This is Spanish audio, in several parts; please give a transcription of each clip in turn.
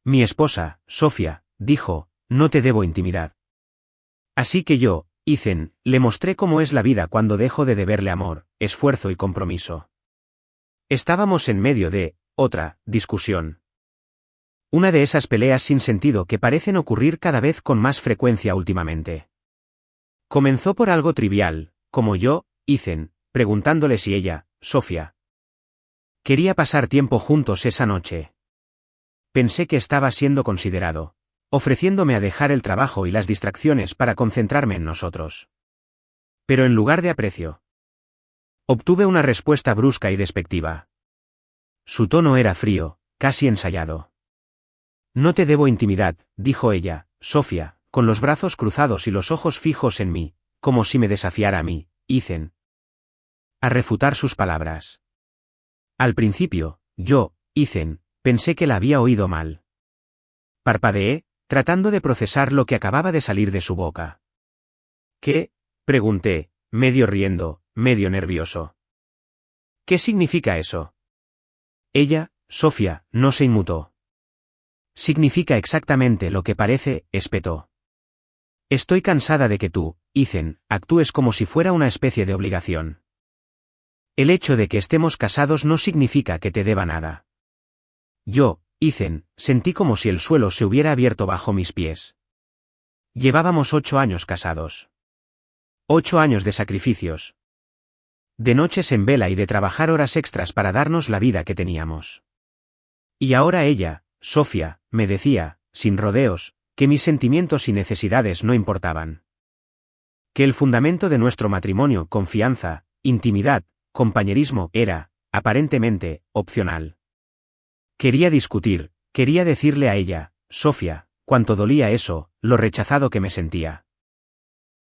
Mi esposa, Sofía, dijo, no te debo intimidad. Así que yo, Ethan, le mostré cómo es la vida cuando dejo de deberle amor, esfuerzo y compromiso. Estábamos en medio de otra discusión. Una de esas peleas sin sentido que parecen ocurrir cada vez con más frecuencia últimamente. Comenzó por algo trivial, como yo, Ethan, preguntándole si ella, Sofía, quería pasar tiempo juntos esa noche. Pensé que estaba siendo considerado, ofreciéndome a dejar el trabajo y las distracciones para concentrarme en nosotros. Pero en lugar de aprecio, obtuve una respuesta brusca y despectiva. Su tono era frío, casi ensayado. No te debo intimidad, dijo ella, Sofía, con los brazos cruzados y los ojos fijos en mí, como si me desafiara a mí, Ethan, a refutar sus palabras. Al principio, yo, Ethan, pensé que la había oído mal. Parpadeé, tratando de procesar lo que acababa de salir de su boca. ¿Qué? Pregunté, medio riendo, medio nervioso. ¿Qué significa eso? Ella, Sofía, no se inmutó. Significa exactamente lo que parece, espetó. Estoy cansada de que tú, Ethan, actúes como si fuera una especie de obligación. El hecho de que estemos casados no significa que te deba nada. Yo, Ethan, sentí como si el suelo se hubiera abierto bajo mis pies. Llevábamos 8 años casados. 8 años de sacrificios. De noches en vela y de trabajar horas extras para darnos la vida que teníamos. Y ahora ella, Sofía, me decía, sin rodeos, que mis sentimientos y necesidades no importaban. Que el fundamento de nuestro matrimonio, confianza, intimidad, compañerismo, era, aparentemente, opcional. Quería discutir, quería decirle a ella, Sofía, cuánto dolía eso, lo rechazado que me sentía.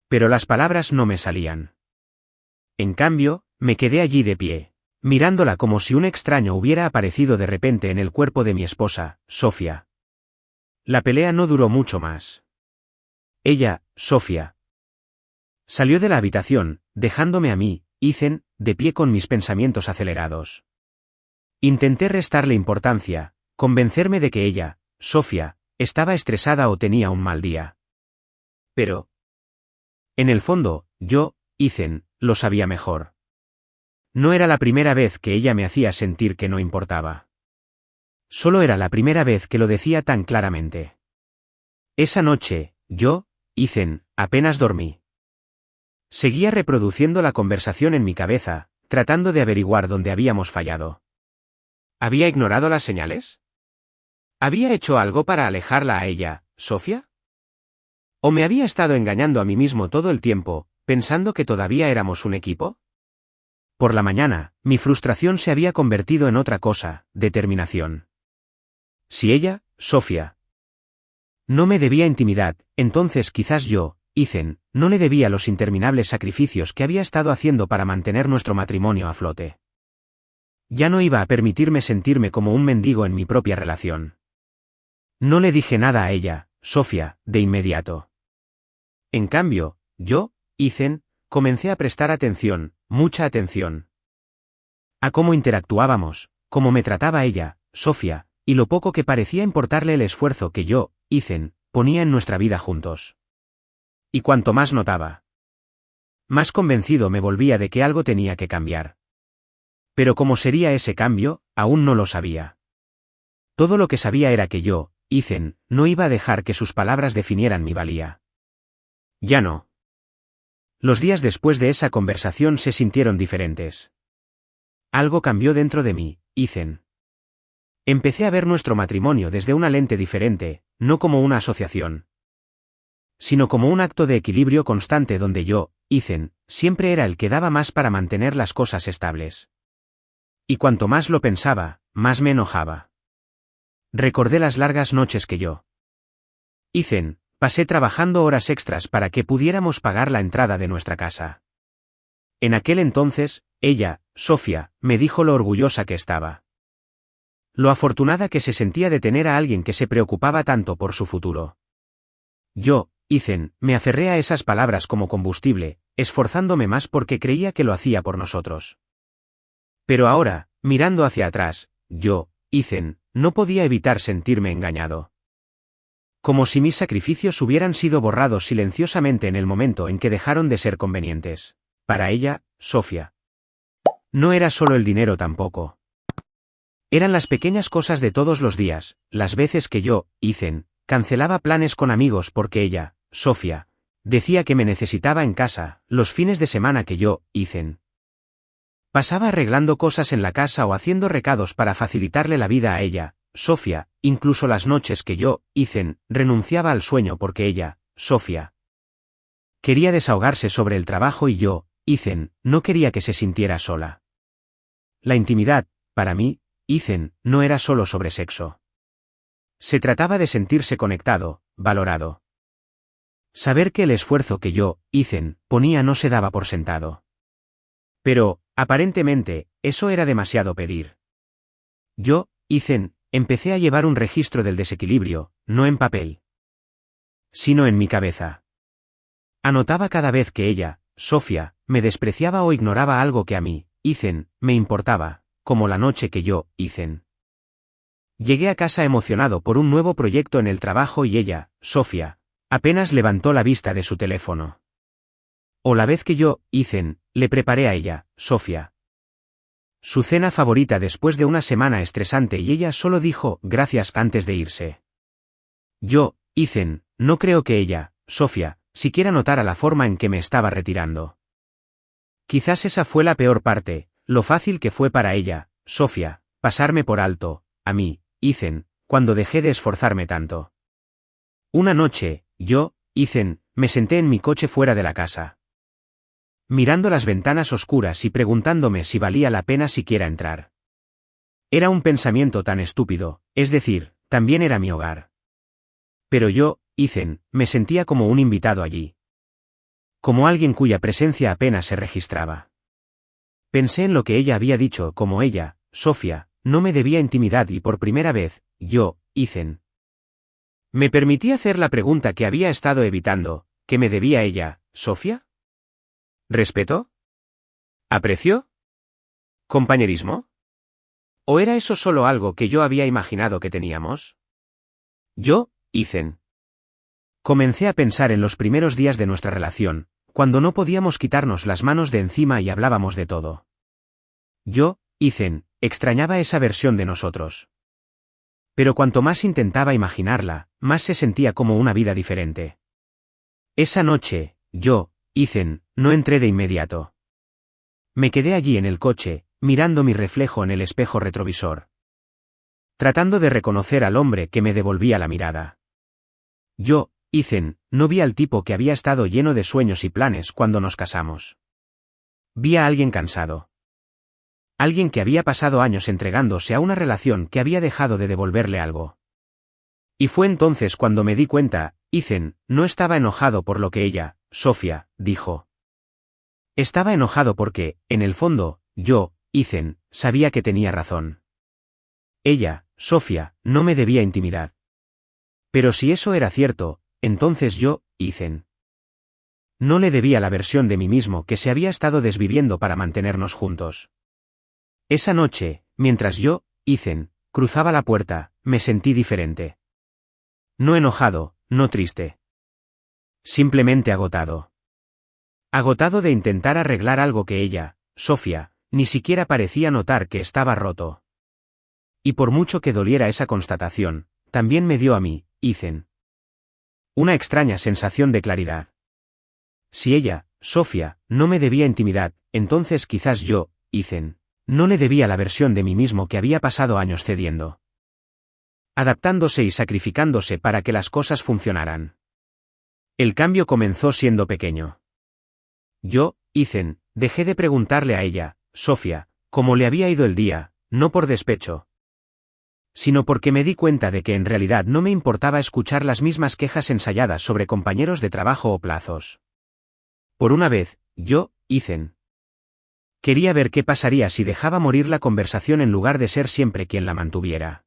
Pero las palabras no me salían. En cambio, me quedé allí de pie, mirándola como si un extraño hubiera aparecido de repente en el cuerpo de mi esposa, Sofía. La pelea no duró mucho más. Ella, Sofía, salió de la habitación, dejándome a mí, Ethan, de pie con mis pensamientos acelerados. Intenté restarle importancia, convencerme de que ella, Sofía, estaba estresada o tenía un mal día. Pero, en el fondo, yo, Ethan, lo sabía mejor. No era la primera vez que ella me hacía sentir que no importaba. Solo era la primera vez que lo decía tan claramente. Esa noche, yo, Ethan, apenas dormí. Seguía reproduciendo la conversación en mi cabeza, tratando de averiguar dónde habíamos fallado. ¿Había ignorado las señales? ¿Había hecho algo para alejarla a ella, Sofía? ¿O me había estado engañando a mí mismo todo el tiempo, pensando que todavía éramos un equipo? Por la mañana, mi frustración se había convertido en otra cosa, determinación. Si ella, Sofía, no me debía intimidad, entonces quizás yo, Ethan, no le debía los interminables sacrificios que había estado haciendo para mantener nuestro matrimonio a flote. Ya no iba a permitirme sentirme como un mendigo en mi propia relación. No le dije nada a ella, Sofía, de inmediato. En cambio, yo, Ethan, comencé a prestar atención, mucha atención. A cómo interactuábamos, cómo me trataba ella, Sofía, y lo poco que parecía importarle el esfuerzo que yo, Ethan, ponía en nuestra vida juntos. Y cuanto más notaba, más convencido me volvía de que algo tenía que cambiar. Pero cómo sería ese cambio, aún no lo sabía. Todo lo que sabía era que yo, Ethan, no iba a dejar que sus palabras definieran mi valía. Ya no. Los días después de esa conversación se sintieron diferentes. Algo cambió dentro de mí, Ethan. Empecé a ver nuestro matrimonio desde una lente diferente, no como una asociación, sino como un acto de equilibrio constante donde yo, Ethan, siempre era el que daba más para mantener las cosas estables. Y cuanto más lo pensaba, más me enojaba. Recordé las largas noches que yo, Ethan, pasé trabajando horas extras para que pudiéramos pagar la entrada de nuestra casa. En aquel entonces, ella, Sofía, me dijo lo orgullosa que estaba. Lo afortunada que se sentía de tener a alguien que se preocupaba tanto por su futuro. Yo, Ethan, me aferré a esas palabras como combustible, esforzándome más porque creía que lo hacía por nosotros. Pero ahora, mirando hacia atrás, yo, Ethan, no podía evitar sentirme engañado. Como si mis sacrificios hubieran sido borrados silenciosamente en el momento en que dejaron de ser convenientes. Para ella, Sofía. No era solo el dinero tampoco. Eran las pequeñas cosas de todos los días, las veces que yo, Ethan, cancelaba planes con amigos porque ella, Sofía, decía que me necesitaba en casa, los fines de semana que yo, Ethan, pasaba arreglando cosas en la casa o haciendo recados para facilitarle la vida a ella, Sofía, incluso las noches que yo, Ethan, renunciaba al sueño porque ella, Sofía, quería desahogarse sobre el trabajo y yo, Ethan, no quería que se sintiera sola. La intimidad, para mí, Ethan, no era solo sobre sexo. Se trataba de sentirse conectado, valorado. Saber que el esfuerzo que yo, Ethan, ponía no se daba por sentado. Pero, aparentemente, eso era demasiado pedir. Yo, Ethan, empecé a llevar un registro del desequilibrio, no en papel, sino en mi cabeza. Anotaba cada vez que ella, Sofía, me despreciaba o ignoraba algo que a mí, Ethan, me importaba, como la noche que yo, Ethan, llegué a casa emocionado por un nuevo proyecto en el trabajo y ella, Sofía, apenas levantó la vista de su teléfono. O la vez que yo, Ethan, le preparé a ella, Sofía, su cena favorita después de una semana estresante y ella solo dijo gracias antes de irse. Yo, Ethan, no creo que ella, Sofía, siquiera notara la forma en que me estaba retirando. Quizás esa fue la peor parte, lo fácil que fue para ella, Sofía, pasarme por alto, a mí, Ethan, cuando dejé de esforzarme tanto. Una noche, yo, Ethan, me senté en mi coche fuera de la casa, mirando las ventanas oscuras y preguntándome si valía la pena siquiera entrar. Era un pensamiento tan estúpido, es decir, también era mi hogar. Pero yo, Ethan, me sentía como un invitado allí. Como alguien cuya presencia apenas se registraba. Pensé en lo que ella había dicho, como ella, Sofía, no me debía intimidad y por primera vez, yo, Ethan, me permití hacer la pregunta que había estado evitando, ¿qué me debía ella, Sofía? ¿Respeto? ¿Aprecio? ¿Compañerismo? ¿O era eso solo algo que yo había imaginado que teníamos? Yo, Ethan, comencé a pensar en los primeros días de nuestra relación, cuando no podíamos quitarnos las manos de encima y hablábamos de todo. Yo, Ethan, extrañaba esa versión de nosotros. Pero cuanto más intentaba imaginarla, más se sentía como una vida diferente. Esa noche, yo, Ethan, no entré de inmediato. Me quedé allí en el coche, mirando mi reflejo en el espejo retrovisor, tratando de reconocer al hombre que me devolvía la mirada. Yo, Ethan, no vi al tipo que había estado lleno de sueños y planes cuando nos casamos. Vi a alguien cansado. Alguien que había pasado años entregándose a una relación que había dejado de devolverle algo. Y fue entonces cuando me di cuenta, Ethan, no estaba enojado por lo que ella, Sofía, dijo. Estaba enojado porque, en el fondo, yo, Ethan, sabía que tenía razón. Ella, Sofía, no me debía intimidad. Pero si eso era cierto, entonces yo, Ethan, no le debía la versión de mí mismo que se había estado desviviendo para mantenernos juntos. Esa noche, mientras yo, Ethan, cruzaba la puerta, me sentí diferente. No enojado, no triste. Simplemente agotado. Agotado de intentar arreglar algo que ella, Sofía, ni siquiera parecía notar que estaba roto. Y por mucho que doliera esa constatación, también me dio a mí, Ethan, una extraña sensación de claridad. Si ella, Sofía, no me debía intimidad, entonces quizás yo, Ethan, no le debía la versión de mí mismo que había pasado años cediendo, adaptándose y sacrificándose para que las cosas funcionaran. El cambio comenzó siendo pequeño. Yo, Ethan, dejé de preguntarle a ella, Sofía, cómo le había ido el día, no por despecho, sino porque me di cuenta de que en realidad no me importaba escuchar las mismas quejas ensayadas sobre compañeros de trabajo o plazos. Por una vez, yo, Ethan, quería ver qué pasaría si dejaba morir la conversación en lugar de ser siempre quien la mantuviera.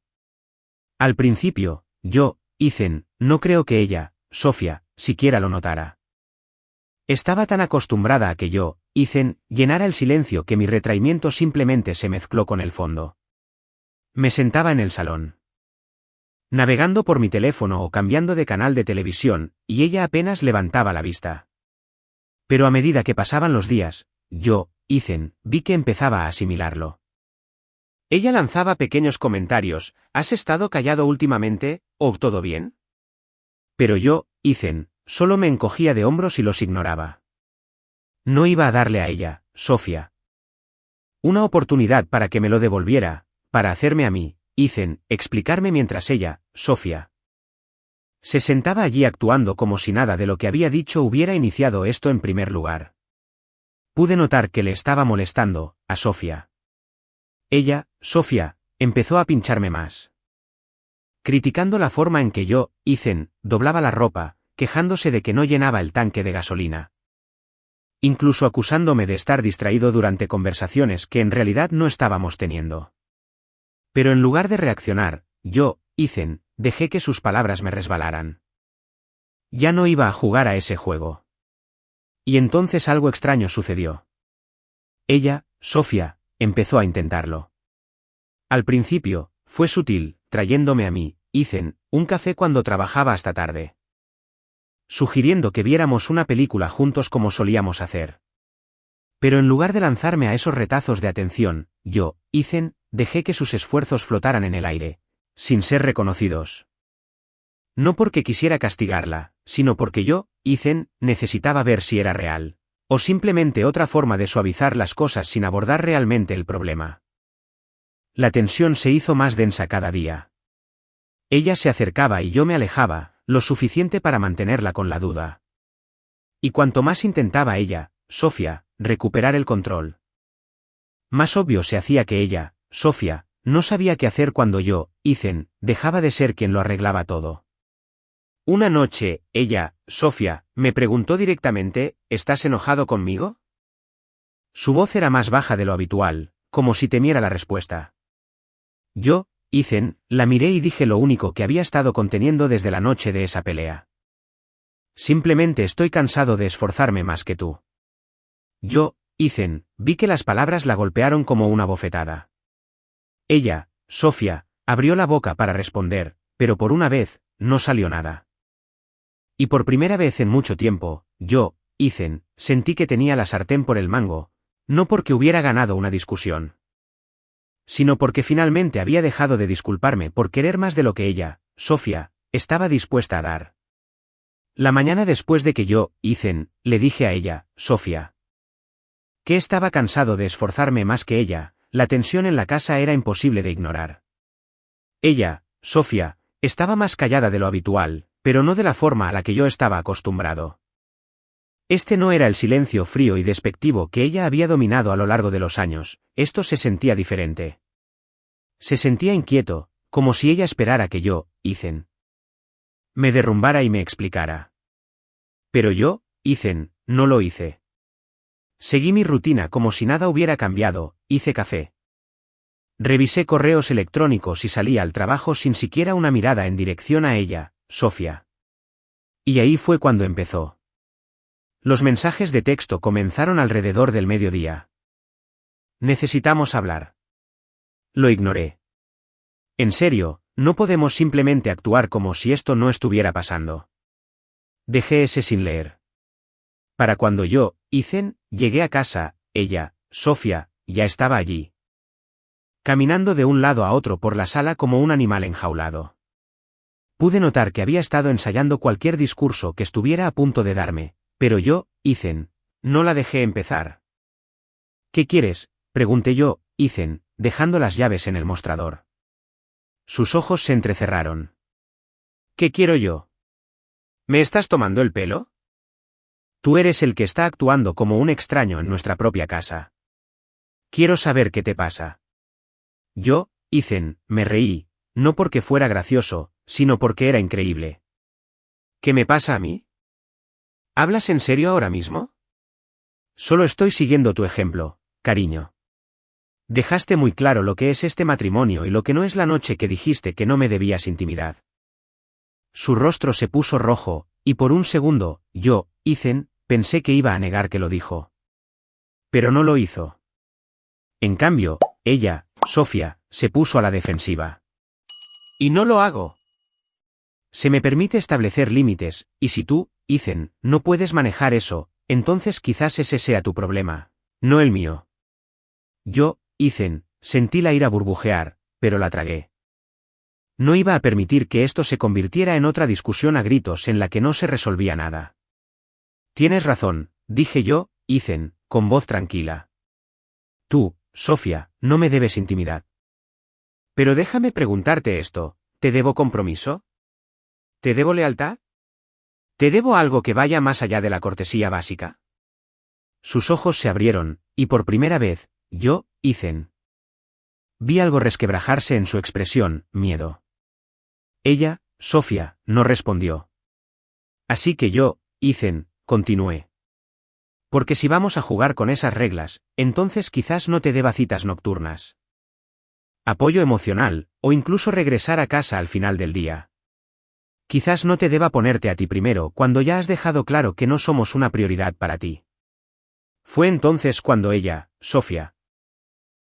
Al principio, yo, Ethan, no creo que ella, Sofía, siquiera lo notara. Estaba tan acostumbrada a que yo, Ethan, llenara el silencio que mi retraimiento simplemente se mezcló con el fondo. Me sentaba en el salón, navegando por mi teléfono o cambiando de canal de televisión, y ella apenas levantaba la vista. Pero a medida que pasaban los días, yo, Ethan, vi que empezaba a asimilarlo. Ella lanzaba pequeños comentarios: ¿has estado callado últimamente, o todo bien? Pero yo, Ethan, solo me encogía de hombros y los ignoraba. No iba a darle a ella, Sofía, una oportunidad para que me lo devolviera, para hacerme a mí, Ethan, explicarme mientras ella, Sofía, se sentaba allí actuando como si nada de lo que había dicho hubiera iniciado esto en primer lugar. Pude notar que le estaba molestando a Sofía. Ella, Sofía, empezó a pincharme más, criticando la forma en que yo, Ethan, doblaba la ropa, quejándose de que no llenaba el tanque de gasolina. Incluso acusándome de estar distraído durante conversaciones que en realidad no estábamos teniendo. Pero en lugar de reaccionar, yo, Ethan, dejé que sus palabras me resbalaran. Ya no iba a jugar a ese juego. Y entonces algo extraño sucedió. Ella, Sofía, empezó a intentarlo. Al principio, fue sutil, trayéndome a mí, Ethan, un café cuando trabajaba hasta tarde, sugiriendo que viéramos una película juntos como solíamos hacer. Pero en lugar de lanzarme a esos retazos de atención, yo, Ethan, dejé que sus esfuerzos flotaran en el aire, sin ser reconocidos. No porque quisiera castigarla, sino porque yo, Ethan, necesitaba ver si era real, o simplemente otra forma de suavizar las cosas sin abordar realmente el problema. La tensión se hizo más densa cada día. Ella se acercaba y yo me alejaba, lo suficiente para mantenerla con la duda. Y cuanto más intentaba ella, Sofía, recuperar el control, más obvio se hacía que ella, Sofía, no sabía qué hacer cuando yo, Ethan, dejaba de ser quien lo arreglaba todo. Una noche, ella, Sofía, me preguntó directamente: ¿estás enojado conmigo? Su voz era más baja de lo habitual, como si temiera la respuesta. Yo, Ethan, la miré y dije lo único que había estado conteniendo desde la noche de esa pelea. Simplemente estoy cansado de esforzarme más que tú. Yo, Ethan, vi que las palabras la golpearon como una bofetada. Ella, Sofía, abrió la boca para responder, pero por una vez, no salió nada. Y por primera vez en mucho tiempo, yo, Ethan, sentí que tenía la sartén por el mango, no porque hubiera ganado una discusión, sino porque finalmente había dejado de disculparme por querer más de lo que ella, Sofía, estaba dispuesta a dar. La mañana después de que yo, Ethan, le dije a ella, Sofía, que estaba cansado de esforzarme más que ella, la tensión en la casa era imposible de ignorar. Ella, Sofía, estaba más callada de lo habitual, pero no de la forma a la que yo estaba acostumbrado. Este no era el silencio frío y despectivo que ella había dominado a lo largo de los años, esto se sentía diferente. Se sentía inquieto, como si ella esperara que yo, Ethan, me derrumbara y me explicara. Pero yo, Ethan, no lo hice. Seguí mi rutina como si nada hubiera cambiado, hice café, revisé correos electrónicos y salí al trabajo sin siquiera una mirada en dirección a ella, Sofía. Y ahí fue cuando empezó. Los mensajes de texto comenzaron alrededor del mediodía. Necesitamos hablar. Lo ignoré. En serio, no podemos simplemente actuar como si esto no estuviera pasando. Dejé ese sin leer. Para cuando yo, Ethan, llegué a casa, ella, Sofía, ya estaba allí, caminando de un lado a otro por la sala como un animal enjaulado. Pude notar que había estado ensayando cualquier discurso que estuviera a punto de darme, pero yo, Ethan, no la dejé empezar. ¿Qué quieres?, pregunté yo, Ethan, dejando las llaves en el mostrador. Sus ojos se entrecerraron. ¿Qué quiero yo? ¿Me estás tomando el pelo? Tú eres el que está actuando como un extraño en nuestra propia casa. Quiero saber qué te pasa. Yo, Ethan, me reí, no porque fuera gracioso, sino porque era increíble. ¿Qué me pasa a mí? ¿Hablas en serio ahora mismo? Solo estoy siguiendo tu ejemplo, cariño. Dejaste muy claro lo que es este matrimonio y lo que no es la noche que dijiste que no me debías intimidad. Su rostro se puso rojo, y por un segundo, yo, Ethan, pensé que iba a negar que lo dijo. Pero no lo hizo. En cambio, ella, Sofía, se puso a la defensiva. Y no lo hago. Se me permite establecer límites, y si tú, Ethan, no puedes manejar eso, entonces quizás ese sea tu problema, no el mío. Yo, Ethan, sentí la ira burbujear, pero la tragué. No iba a permitir que esto se convirtiera en otra discusión a gritos en la que no se resolvía nada. Tienes razón, dije yo, Ethan, con voz tranquila. Tú, Sofía, no me debes intimidad. Pero déjame preguntarte esto, ¿te debo compromiso? ¿Te debo lealtad? ¿Te debo algo que vaya más allá de la cortesía básica? Sus ojos se abrieron, y por primera vez, yo, Ethan. Vi algo resquebrajarse en su expresión, miedo. Ella, Sofía, no respondió. Así que yo, Ethan, continué. Porque si vamos a jugar con esas reglas, entonces quizás no te deba citas nocturnas. Apoyo emocional, o incluso regresar a casa al final del día. Quizás no te deba ponerte a ti primero cuando ya has dejado claro que no somos una prioridad para ti. Fue entonces cuando ella, Sofía,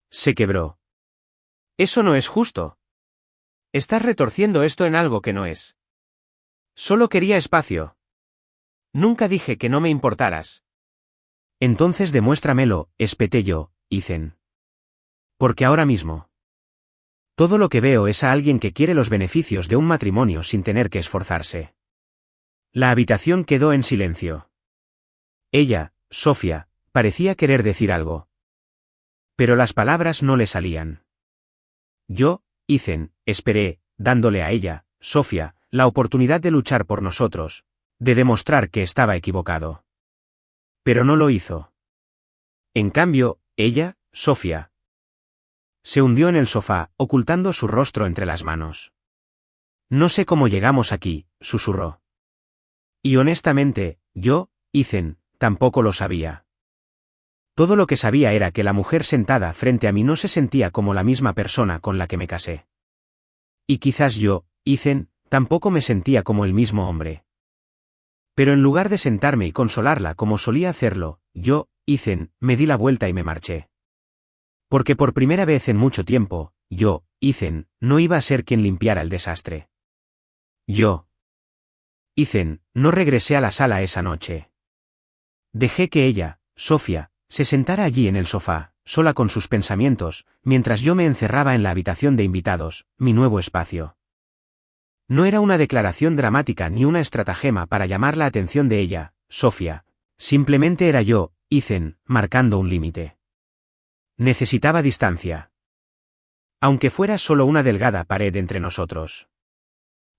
se quebró. Eso no es justo. Estás retorciendo esto en algo que no es. Solo quería espacio. Nunca dije que no me importaras. Entonces demuéstramelo, espeté yo, Ethan. Porque ahora mismo. Todo lo que veo es a alguien que quiere los beneficios de un matrimonio sin tener que esforzarse. La habitación quedó en silencio. Ella, Sofía, parecía querer decir algo. Pero las palabras no le salían. Yo, Ethan, esperé, dándole a ella, Sofía, la oportunidad de luchar por nosotros, de demostrar que estaba equivocado. Pero no lo hizo. En cambio, ella, Sofía, se hundió en el sofá, ocultando su rostro entre las manos. No sé cómo llegamos aquí, susurró. Y honestamente, yo, Ethan, tampoco lo sabía. Todo lo que sabía era que la mujer sentada frente a mí no se sentía como la misma persona con la que me casé. Y quizás yo, Ethan, tampoco me sentía como el mismo hombre. Pero en lugar de sentarme y consolarla como solía hacerlo, yo, Ethan, me di la vuelta y me marché. Porque por primera vez en mucho tiempo, yo, Ethan, no iba a ser quien limpiara el desastre. Yo, Ethan, no regresé a la sala esa noche. Dejé que ella, Sofía, se sentara allí en el sofá, sola con sus pensamientos, mientras yo me encerraba en la habitación de invitados, mi nuevo espacio. No era una declaración dramática ni una estratagema para llamar la atención de ella, Sofía. Simplemente era yo, Ethan, marcando un límite. Necesitaba distancia. Aunque fuera solo una delgada pared entre nosotros.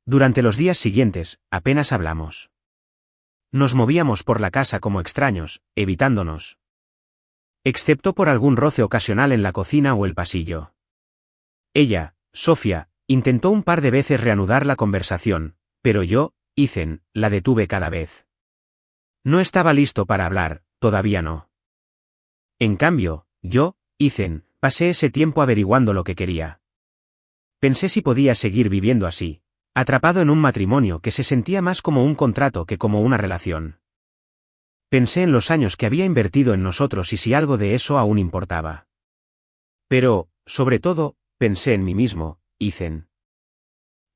Durante los días siguientes, apenas hablamos. Nos movíamos por la casa como extraños, evitándonos. Excepto por algún roce ocasional en la cocina o el pasillo. Ella, Sofía, intentó un par de veces reanudar la conversación, pero yo, Ethan, la detuve cada vez. No estaba listo para hablar, todavía no. En cambio, yo, Ethan, pasé ese tiempo averiguando lo que quería. Pensé si podía seguir viviendo así, atrapado en un matrimonio que se sentía más como un contrato que como una relación. Pensé en los años que había invertido en nosotros y si algo de eso aún importaba. Pero, sobre todo, pensé en mí mismo, Ethan.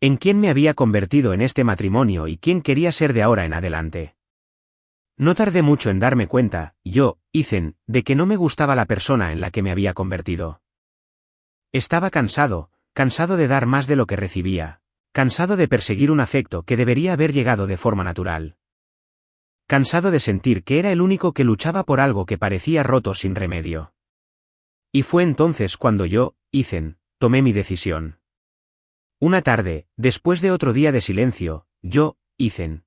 En quién me había convertido en este matrimonio y quién quería ser de ahora en adelante. No tardé mucho en darme cuenta, yo, Ethan, de que no me gustaba la persona en la que me había convertido. Estaba cansado de dar más de lo que recibía, cansado de perseguir un afecto que debería haber llegado de forma natural. Cansado de sentir que era el único que luchaba por algo que parecía roto sin remedio. Y fue entonces cuando yo, Ethan, tomé mi decisión. Una tarde, después de otro día de silencio, yo, Ethan.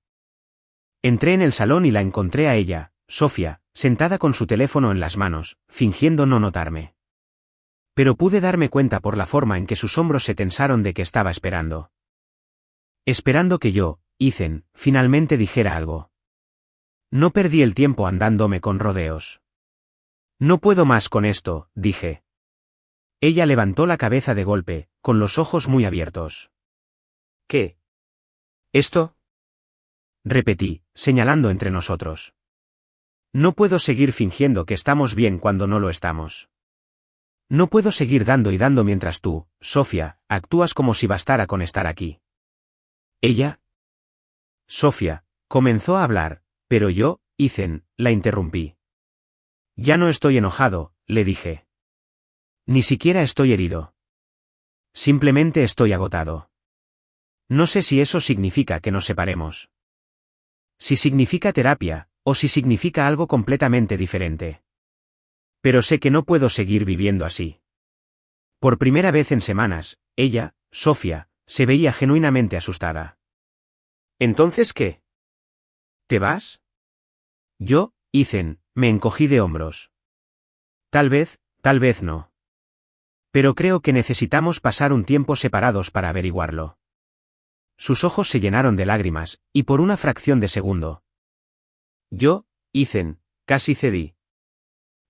Entré en el salón y la encontré a ella, Sofía, sentada con su teléfono en las manos, fingiendo no notarme. Pero pude darme cuenta por la forma en que sus hombros se tensaron de que estaba esperando. Esperando que yo, Ethan, finalmente dijera algo. No perdí el tiempo andándome con rodeos. No puedo más con esto, dije. Ella levantó la cabeza de golpe, con los ojos muy abiertos. ¿Qué? ¿Esto? Repetí, señalando entre nosotros. No puedo seguir fingiendo que estamos bien cuando no lo estamos. No puedo seguir dando y dando mientras tú, Sofía, actúas como si bastara con estar aquí. Ella. Sofía comenzó a hablar, pero yo, Ethan, la interrumpí. Ya no estoy enojado, le dije. Ni siquiera estoy herido. Simplemente estoy agotado. No sé si eso significa que nos separemos. Si significa terapia, o si significa algo completamente diferente. Pero sé que no puedo seguir viviendo así. Por primera vez en semanas, ella, Sofía, se veía genuinamente asustada. ¿Entonces qué? ¿Te vas? Yo, Ethan, me encogí de hombros. Tal vez no. Pero creo que necesitamos pasar un tiempo separados para averiguarlo. Sus ojos se llenaron de lágrimas, y por una fracción de segundo. Yo, Ethan, casi cedí.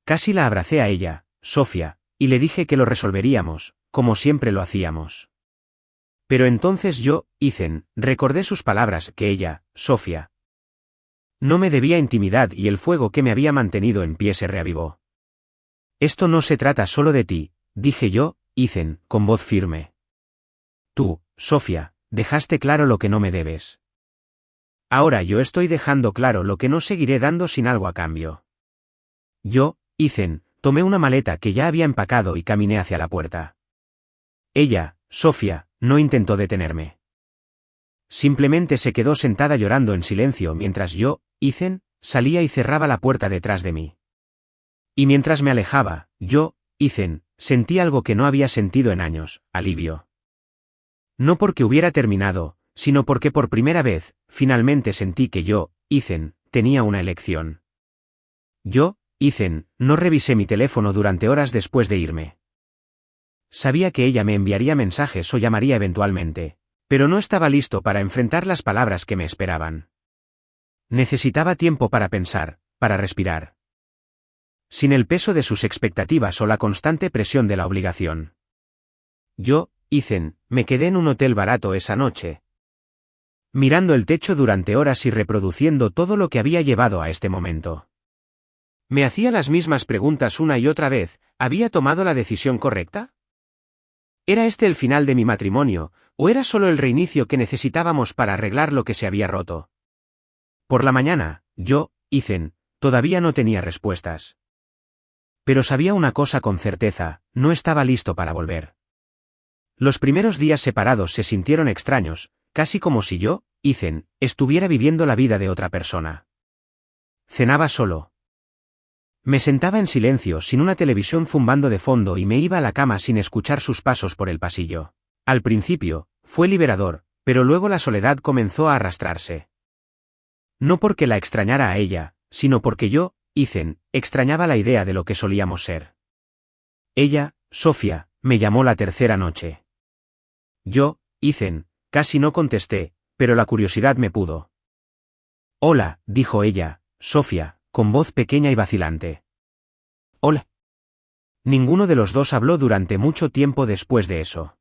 Casi la abracé a ella, Sofía, y le dije que lo resolveríamos, como siempre lo hacíamos. Pero entonces yo, Ethan, recordé sus palabras que ella, Sofía, no me debía intimidad y el fuego que me había mantenido en pie se reavivó. Esto no se trata solo de ti, dije yo, Ethan, con voz firme. Tú, Sofía, dejaste claro lo que no me debes. Ahora yo estoy dejando claro lo que no seguiré dando sin algo a cambio. Yo, Ethan, tomé una maleta que ya había empacado y caminé hacia la puerta. Ella, Sofía, no intentó detenerme. Simplemente se quedó sentada llorando en silencio mientras yo, Ethan, salía y cerraba la puerta detrás de mí. Y mientras me alejaba, yo, Ethan, sentí algo que no había sentido en años, alivio. No porque hubiera terminado, sino porque por primera vez, finalmente sentí que yo, Ethan, tenía una elección. Yo, Ethan, no revisé mi teléfono durante horas después de irme. Sabía que ella me enviaría mensajes o llamaría eventualmente, pero no estaba listo para enfrentar las palabras que me esperaban. Necesitaba tiempo para pensar, para respirar. Sin el peso de sus expectativas o la constante presión de la obligación. Yo, Ethan, me quedé en un hotel barato esa noche, mirando el techo durante horas y reproduciendo todo lo que había llevado a este momento. Me hacía las mismas preguntas una y otra vez, ¿había tomado la decisión correcta? ¿Era este el final de mi matrimonio, o era solo el reinicio que necesitábamos para arreglar lo que se había roto? Por la mañana, yo, Ethan, todavía no tenía respuestas. Pero sabía una cosa con certeza, no estaba listo para volver. Los primeros días separados se sintieron extraños, casi como si yo, Ethan, estuviera viviendo la vida de otra persona. Cenaba solo. Me sentaba en silencio sin una televisión zumbando de fondo y me iba a la cama sin escuchar sus pasos por el pasillo. Al principio, fue liberador, pero luego la soledad comenzó a arrastrarse. No porque la extrañara a ella, sino porque yo, Ethan, extrañaba la idea de lo que solíamos ser. Ella, Sofía, me llamó la tercera noche. Yo, Ethan, casi no contesté, pero la curiosidad me pudo. Hola, dijo ella, Sofía, con voz pequeña y vacilante. Hola. Ninguno de los dos habló durante mucho tiempo después de eso.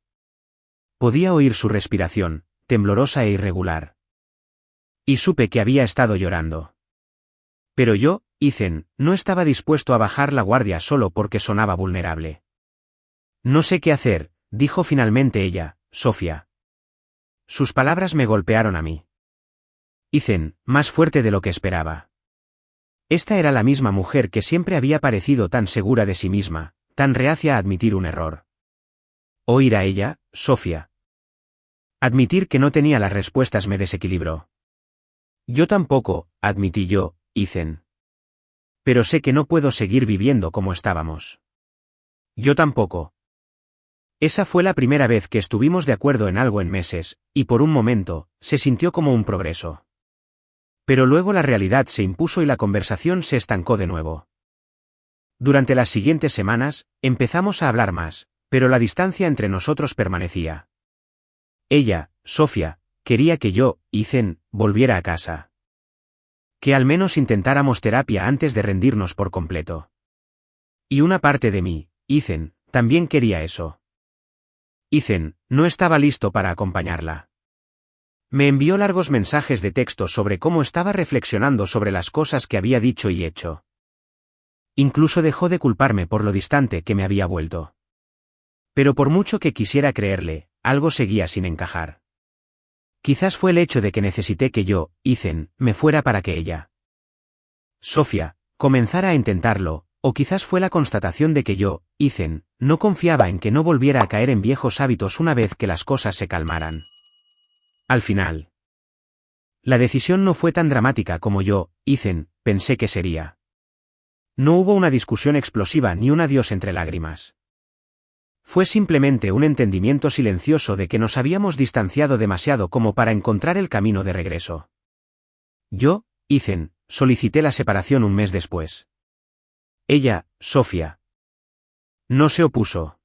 Podía oír su respiración, temblorosa e irregular. Y supe que había estado llorando. Pero yo, Ethan, no estaba dispuesto a bajar la guardia solo porque sonaba vulnerable. No sé qué hacer, dijo finalmente ella, Sofía. Sus palabras me golpearon a mí. Ethan, más fuerte de lo que esperaba. Esta era la misma mujer que siempre había parecido tan segura de sí misma, tan reacia a admitir un error. Oír a ella, Sofía. Admitir que no tenía las respuestas me desequilibró. Yo tampoco, admití yo, Ethan. Pero sé que no puedo seguir viviendo como estábamos. Yo tampoco. Esa fue la primera vez que estuvimos de acuerdo en algo en meses, y por un momento, se sintió como un progreso. Pero luego la realidad se impuso y la conversación se estancó de nuevo. Durante las siguientes semanas, empezamos a hablar más, pero la distancia entre nosotros permanecía. Ella, Sofía, quería que yo, Ethan, volviera a casa. Que al menos intentáramos terapia antes de rendirnos por completo. Y una parte de mí, Ethan, también quería eso. Ethan, no estaba listo para acompañarla. Me envió largos mensajes de texto sobre cómo estaba reflexionando sobre las cosas que había dicho y hecho. Incluso dejó de culparme por lo distante que me había vuelto. Pero por mucho que quisiera creerle, algo seguía sin encajar. Quizás fue el hecho de que necesité que yo, Ethan, me fuera para que ella, Sofía, comenzara a intentarlo, o quizás fue la constatación de que yo, Ethan, no confiaba en que no volviera a caer en viejos hábitos una vez que las cosas se calmaran. Al final, la decisión no fue tan dramática como yo, Ethan, pensé que sería. No hubo una discusión explosiva ni un adiós entre lágrimas. Fue simplemente un entendimiento silencioso de que nos habíamos distanciado demasiado como para encontrar el camino de regreso. Yo, Ethan, solicité la separación un mes después. Ella, Sofía, no se opuso.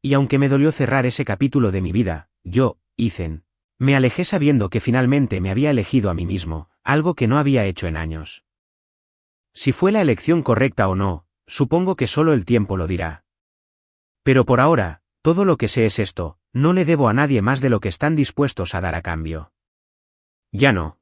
Y aunque me dolió cerrar ese capítulo de mi vida, yo, Ethan, me alejé sabiendo que finalmente me había elegido a mí mismo, algo que no había hecho en años. Si fue la elección correcta o no, supongo que solo el tiempo lo dirá. Pero por ahora, todo lo que sé es esto, no le debo a nadie más de lo que están dispuestos a dar a cambio. Ya no.